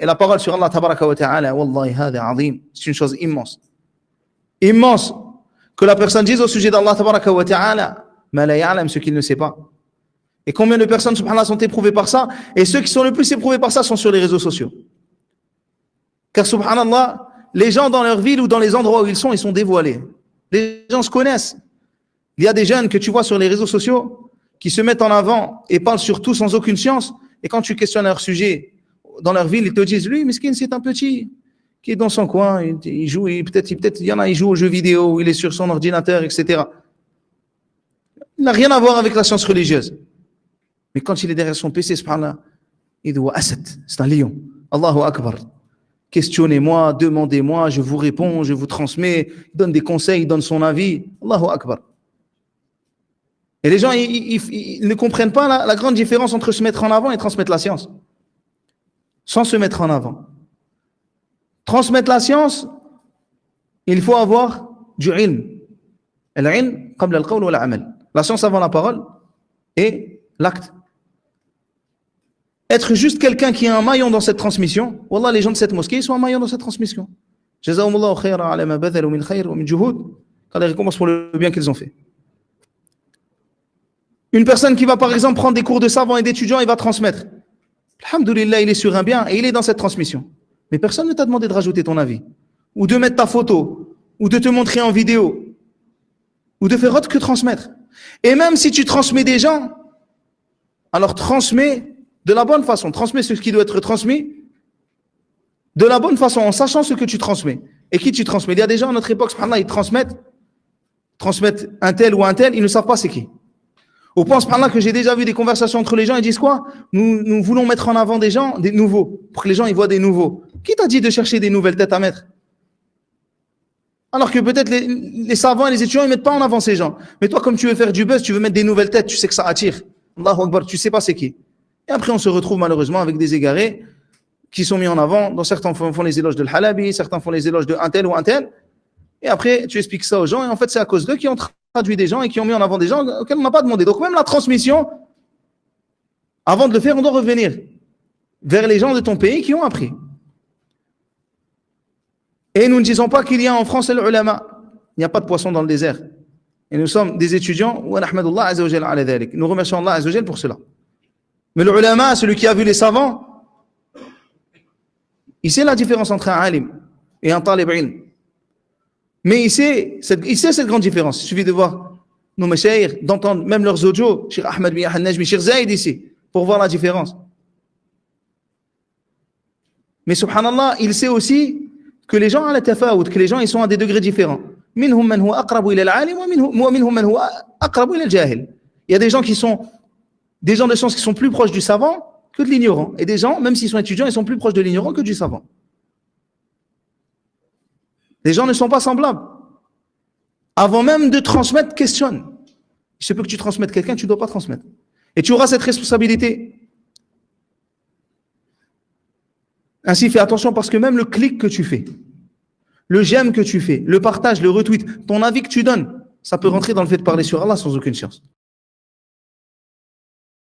Et la parole sur Allah tabaraka wa ta'ala, wallahi hadha azim, c'est une chose immense. Immense. Que la personne dise au sujet d'Allah tabaraka wa ta'ala, ma la ya'lam, ce qu'il ne sait pas. Et combien de personnes, subhanallah, sont éprouvées par ça? Et ceux qui sont le plus éprouvés par ça sont sur les réseaux sociaux. Car subhanallah, les gens dans leur ville ou dans les endroits où ils sont dévoilés. Les gens se connaissent. Il y a des jeunes que tu vois sur les réseaux sociaux qui se mettent en avant et parlent sur tout sans aucune science. Et quand tu questionnes leur sujet dans leur ville, ils te disent, lui, miskin, c'est un petit qui est dans son coin, il joue, peut-être, il y en a, il joue aux jeux vidéo, il est sur son ordinateur, etc. Il n'a rien à voir avec la science religieuse. Mais quand il est derrière son PC, subhanallah, il dit, Asad, c'est un lion. Allahu Akbar. Questionnez-moi, demandez-moi, je vous réponds, je vous transmets, il donne des conseils, il donne son avis. Allahu Akbar. Et les gens, ils ne comprennent pas la grande différence entre se mettre en avant et transmettre la science. Sans se mettre en avant. Transmettre la science, il faut avoir du ilm. Al-ilm, qabla al-qawl wa al-amal. La science avant la parole et l'acte. Être juste quelqu'un qui est un maillon dans cette transmission, wallah, les gens de cette mosquée, ils sont un maillon dans cette transmission. Jazakumullahu khayran ala ma badhalu min khayr wa min juhud, car les récompenses pour le bien qu'ils ont fait. Une personne qui va par exemple prendre des cours de savants et d'étudiants, il va transmettre. Alhamdulillah, il est sur un bien et il est dans cette transmission. Mais personne ne t'a demandé de rajouter ton avis, ou de mettre ta photo, ou de te montrer en vidéo, ou de faire autre que transmettre. Et même si tu transmets des gens, alors transmets de la bonne façon, transmets ce qui doit être transmis de la bonne façon, en sachant ce que tu transmets. Et qui tu transmets? Il y a des gens à notre époque, subhanallah, ils transmettent un tel ou un tel, ils ne savent pas c'est qui. Au point, subhanallah, que j'ai déjà vu des conversations entre les gens, ils disent quoi? Nous voulons mettre en avant des gens, des nouveaux, pour que les gens ils voient des nouveaux. Qui t'a dit de chercher des nouvelles têtes à mettre? Alors que peut-être les savants et les étudiants, ils mettent pas en avant ces gens. Mais toi, comme tu veux faire du buzz, tu veux mettre des nouvelles têtes, tu sais que ça attire. Allahu Akbar, tu sais pas c'est qui. Et après, on se retrouve malheureusement avec des égarés qui sont mis en avant. Dont certains font les éloges de l'Halabi, certains font les éloges de un tel ou un tel. Et après, tu expliques ça aux gens. Et en fait, c'est à cause d'eux qui ont traduit des gens et qui ont mis en avant des gens auxquels on n'a pas demandé. Donc même la transmission, avant de le faire, on doit revenir vers les gens de ton pays qui ont appris. Et nous ne disons pas qu'il y a en France l'ulama. Il n'y a pas de poisson dans le désert. Et nous sommes des étudiants. Nous remercions Allah Azza wa Jal pour cela. Mais le ulama, celui qui a vu les savants, il sait la différence entre un alim et un talib ilm. Mais il sait cette grande différence. Il suffit de voir nos mashayikh, d'entendre même leurs audios, Cheikh Ahmed bin Yahya Najmi, Cheikh Zaïd ici, pour voir la différence. Mais subhanallah, il sait aussi que les gens à la tafawut, que les gens ils sont à des degrés différents. Minhum man huwa aqrabu ila al-alim wa minhum man huwa aqrabu ila al-jahil. Il y a des gens des gens de science qui sont plus proches du savant que de l'ignorant. Et des gens, même s'ils sont étudiants, ils sont plus proches de l'ignorant que du savant. Les gens ne sont pas semblables. Avant même de transmettre, questionne. Il se peut que tu transmettes quelqu'un, tu ne dois pas transmettre. Et tu auras cette responsabilité. Ainsi, fais attention parce que même le clic que tu fais, le j'aime que tu fais, le partage, le retweet, ton avis que tu donnes, ça peut rentrer dans le fait de parler sur Allah sans aucune science.